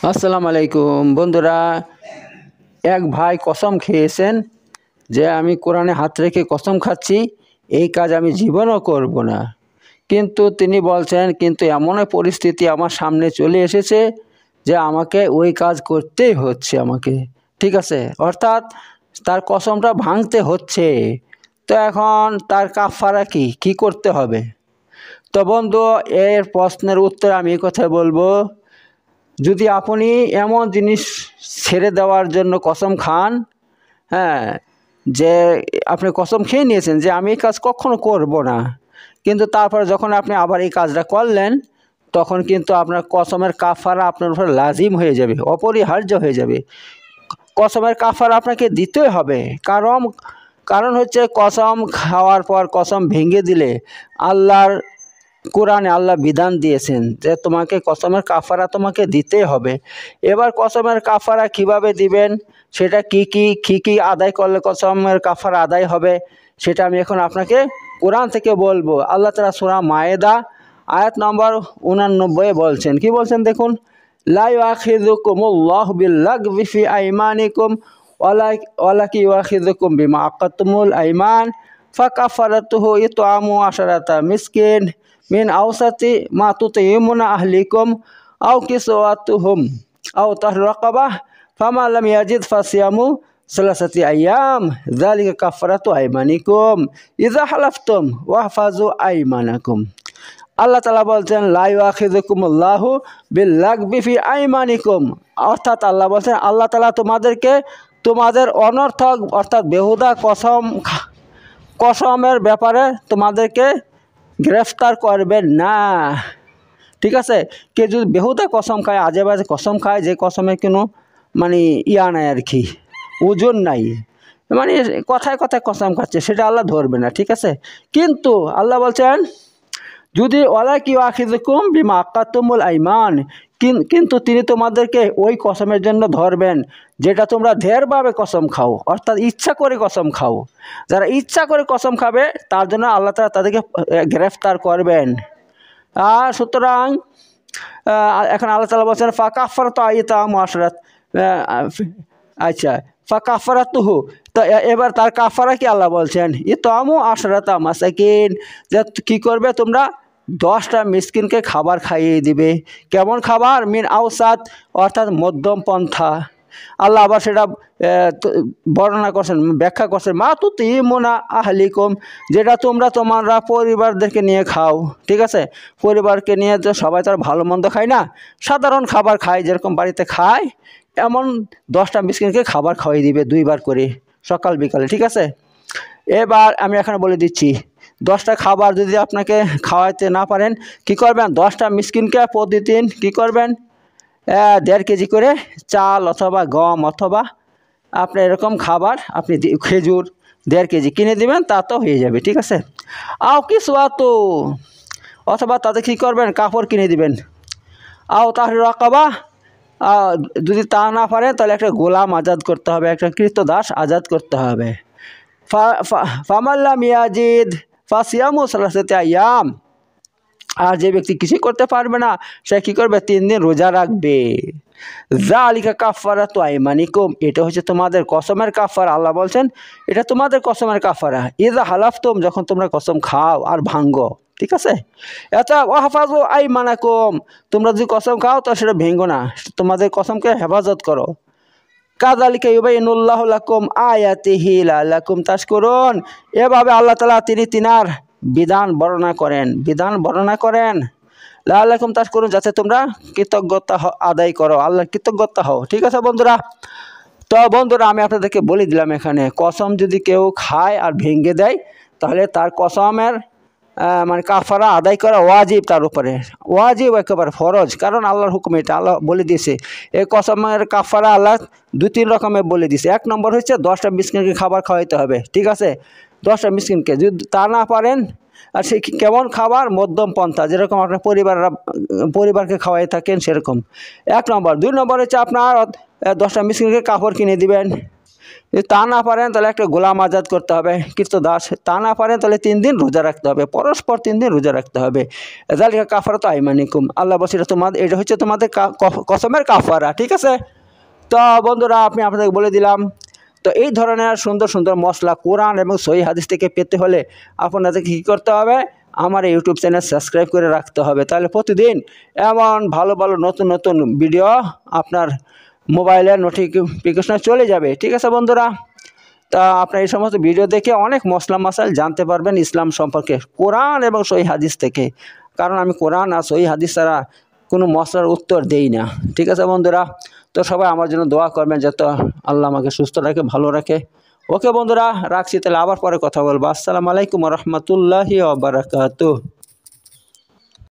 আসসালামু আলাইকুম বন্ধুরা। এক ভাই কসম খেয়েছেন যে আমি কোরআনে হাত রেখে কসম খাচ্ছি এই কাজ আমি জীবনও করব না। কিন্তু তিনি বলছেন কিন্তু এমন পরিস্থিতি আমার সামনে চলে এসেছে যে আমাকে ওই কাজ করতেই হচ্ছে আমাকে। ঠিক আছে, অর্থাৎ তার কসমটা ভাঙতে হচ্ছে। তো এখন তার কাফারা কি করতে হবে? তো বন্ধু, এর প্রশ্নের উত্তর আমি এই কথা বলবো, যদি আপনি এমন জিনিস ছেড়ে দেওয়ার জন্য কসম খান, হ্যাঁ, যে আপনি কসম খেয়ে নিয়েছেন যে আমি এই কাজ কখনো করব না, কিন্তু তারপরে যখন আপনি আবার এই কাজটা করলেন তখন কিন্তু আপনার কসমের কাফারা আপনার উপর লাজিম হয়ে যাবে, অপরিহার্য হয়ে যাবে। কসমের কাফারা আপনাকে দিতেই হবে। কারণ কারণ হচ্ছে কসম খাওয়ার পর কসম ভেঙে দিলে আল্লাহর কোরআনে আল্লাহ বিধান দিয়েছেন যে তোমাকে কসমের কাফারা তোমাকে দিতেই হবে। এবার কসমের কাফারা কিভাবে দিবেন, সেটা কি আদায় করলে কসমের কাফারা আদায় হবে, সেটা আমি এখন আপনাকে কোরআন থেকে বলবো। আল্লাহ তাআলা সূরা মায়েদা আয়াত নম্বর 89 বলছেন, কি বলছেন দেখুন, লা ইউআখিযুকুমুল্লাহু বিল্লাগবি ফি আইমানিকুম ওয়ালাকিন ইউআখিযুকুম বিমা আকাতুমুল আইমান ফাকাফারাতুহু ইতআমু আশারাতা মিসকিন মিন আওসাতি মা তুতিমুনা আহলিকুম আও কিসওয়াতুহুম আও তাহরাকাবাহ ফামা লাম ইয়াজিদ ফাসিয়ামু সালাসাতি আইয়াম যালিকা কাফারাতু আইমানিকুম ইযা হালাফতুম ওয়াহফাজু আইমানাকুম। আল্লাহ তাআলা বলছেন লা ইউআখিযুকুমুল্লাহু বিল্লাগবি ফি আইমানিকুম, অর্থাৎ আল্লাহ বলছেন আল্লাহ তাআলা তোমাদেরকে তোমাদের অনর্থক অর্থাৎ বেহুদা কসমের ব্যাপারে তোমাদেরকে গ্রেফতার করবেন না। ঠিক আছে, কে যদি বেহুদা কসম খায়, আজে বাজে কসম খায়, যে কসমের কোনো মানে ইয়া নাই আর কি, ওজন নাই, মানে কথায় কথায় কসম খাচ্ছে, সেটা আল্লাহ ধরবে না। ঠিক আছে, কিন্তু আল্লাহ বলছেন যদি ওয়ালাকিন ইউআখিযুকুম বিমা আকাতুমুল আইমান, কিন্তু তিনি তোমাদেরকে ওই কসমের জন্য ধরবেন যেটা তোমরা ঢেরভাবে কসম খাও, অর্থাৎ ইচ্ছা করে কসম খাও। যারা ইচ্ছা করে কসম খাবে তার জন্য আল্লাহ তাআলা তাদেরকে গ্রেফতার করবেন। আর সুতরাং এখন আল্লাহ তাআলা বলছেন ফাকাফারাতু ইতআমু আশরাত, আচ্ছা ফাকাফারাতুহু, তো এবার তার কাফারা কি আল্লাহ বলছেন ইতআমু আশরাতা মাসাকিন, যে কী করবে তোমরা 10টা মিসকিনকে খাবার খাইয়ে দিবে। কেমন খাবার? মিন আওসাত, অর্থাৎ মধ্যম পন্থা। আল্লাহ আবার সেটা বর্ণনা করছেন, ব্যাখ্যা করছেন মা তুতিমুনা আহলিকুম, যেটা তোমরা পরিবারদেরকে নিয়ে খাও। ঠিক আছে, পরিবারকে নিয়ে তো সবাই তো আর ভালো মন্দ খায় না, সাধারণ খাবার খায়, যেরকম বাড়িতে খায় এমন 10টা মিসকিনকে খাবার খাওয়াই দিবে 2বার করে, সকাল বিকালে। ঠিক আছে, এবার আমি এখানে বলে দিচ্ছি 10টা খাবার যদি আপনাকে খাওয়াইতে না পারেন কি করবেন, 10টা মিসকিনকে প্রতিদিন কি করবেন 1.5 কেজি করে চাল অথবা গম অথবা আপনি এরকম খাবার, আপনি খেজুর 1.5 কেজি কিনে দিবেন, তা তো হয়ে যাবে। ঠিক আছে, আও কিসওয়াতু, অথবা তাতে কী করবেন কাপড় কিনে দিবেন। আও তাহরিরু রাকাবা, যদি তা না পারেন তাহলে একটা গোলাম আজাদ করতে হবে, একটা কৃতদাস আজাদ করতে হবে। ফামান লাম ইয়াজিদ ফাসিয়ামু সালাসাতি আইয়াম, আর যে ব্যক্তি কিছুই করতে পারবে না সে কী করবে 3 দিন রোজা রাখবে। যালিকা কাফারাতু আইমানিকুম, এটা হচ্ছে তোমাদের কসমের কাফারা। আল্লাহ বলছেন এটা তোমাদের কসমের কাফারা ইযা হালাফতুম, যখন তোমরা কসম খাও আর ভাঙ্গো। ঠিক আছে, এটা ওয়াহফাজু আইমানাকুম, তোমরা যদি কসম খাও তো সেটা ভেঙ্গো না, তোমাদের কসমকে হেফাজত করো। কাযালিকা ইউবাইয়িনুল্লাহু লাকুম আয়াতিহি লাআল্লাকুম তাশকুরুন, এভাবে আল্লাহ তাআলা তিনার বিধান বর্ণনা করেন লাআল্লাকুম তাশকুরুন, যাতে তোমরা কৃতজ্ঞতা আদায় করো, আল্লাহর কৃতজ্ঞতা হও। ঠিক আছে বন্ধুরা, তো বন্ধুরা আমি আপনাদেরকে বলে দিলাম এখানে কসম যদি কেউ খায় আর ভেঙে দেয় তাহলে তার কসমের মানে কাফারা আদায় করা ওয়াজিব, তার উপরে ওয়াজিব, একেবারে ফরজ, কারণ আল্লাহর হুকুম, এটা আল্লাহ বলে দিয়েছে। এই কসমের কাফারা আল্লাহ 2-3 রকমের বলে দিয়েছে। 1 নম্বর হচ্ছে 10টা মিসকিনকে খাবার খাওয়াইতে হবে। ঠিক আছে, 10টা মিসকিনকে, যদি তা না পারেন, আর সে কেমন খাবার, মধ্যম পন্থা, যেরকম আপনার পরিবারকে খাওয়াই থাকেন সেরকম 1 নম্বর। 2 নম্বর হচ্ছে আপনার 10টা মিসকিনকে কাপড় কিনে দিবেন। যদি তা না পারেন তাহলে একটা গোলাম আজাদ করতে হবে, কৃতদাস। তা না পারেন তাহলে 3 দিন রোজা রাখতে হবে, পরস্পর 3 দিন রোজা রাখতে হবে। যালিকা কাফারাতু আইমানিকুম, আল্লাহ বলছে এটা হচ্ছে তোমাদের কসমের কাফারা, ঠিক আছে। তো বন্ধুরা আমি আপনাদের বলে দিলাম। তো এই ধরনের সুন্দর সুন্দর মশলা কোরআন এবং সহিহ হাদিস থেকে পেতে হলে আপনাদের কী করতে হবে, আমার ইউটিউব চ্যানেল সাবস্ক্রাইব করে রাখতে হবে। তাহলে প্রতিদিন এমন ভালো ভালো নতুন নতুন ভিডিও আপনার মোবাইলের নোটিফিকেশনে চলে যাবে, ঠিক আছে বন্ধুরা। তা আপনার এই সমস্ত ভিডিও দেখে অনেক মশলা মশাইল জানতে পারবেন ইসলাম সম্পর্কে, কোরআন এবং সহিহ হাদিস থেকে। কারণ আমি কোরআন আর সহিহ হাদিস ছাড়া কোনো মশলার উত্তর দেই না, ঠিক আছে বন্ধুরা। তো সবাই আমার জন্য দোয়া করবেন যাতে আল্লাহ আমাকে সুস্থ রাখে, ভালো রাখে। ওকে বন্ধুরা, রাখছি, তাহলে আবার পরে কথা বলবো। আসসালামু আলাইকুম রহমতুল্লাহি ওয়া বারাকাতুহু।